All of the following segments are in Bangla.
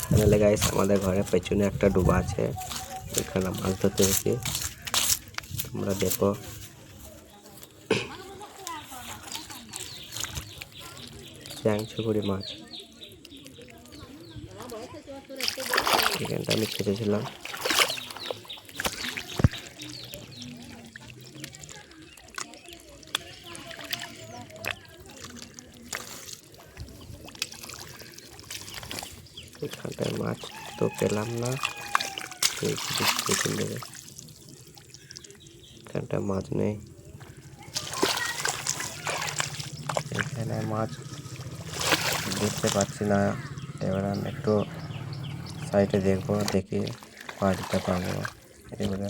চ্যানেলে গাইস আমাদের ঘরের পেছনে একটা ডোবা আছে, এখানে মাছ ধরতে এসেছি, তোমরা দেখো। চ্যাংচুকুরি মাছ এখানটা আমি ছেড়েছিলাম। এখানটায় মাছ তো পেলাম না, এখানটা মাছ নেই, এখানে মাছ দেখতে পাচ্ছি না। এবার আমি একটু সাইডে দেখবো, দেখি মাছ দিতে পারবো। এবারে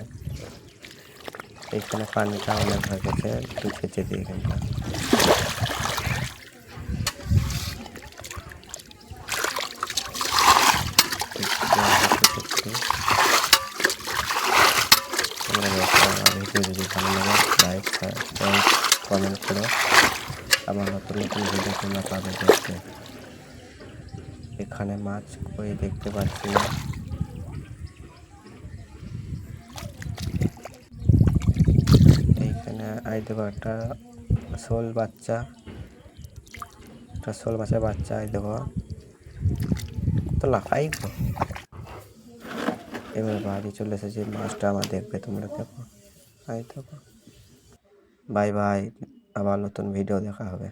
এইখানে পানিটা অনেক হয়ে গেছে, একটু ছেঁচে দিই এখানটা। ভিডিও যদি ভালো লাগে লাইক, সাবস্ক্রাইব, কমেন্ট করো। আমার নতুন নতুন ভিডিও তোমরা পাবে দেখতে। এখানে মাছ কই দেখতে পাচ্ছি না। এইখানে আই দেখো একটা শোল বাচ্চা, একটা শোল মাছের বাচ্চা। এই দেখো তো লাফাই গো। এবার বাড়ি চলে এসেছি, মাছটা আমার দেখবে, তোমরা দেখো। আই দেখো, বাই বাই, আবার নতুন ভিডিও দেখা হবে।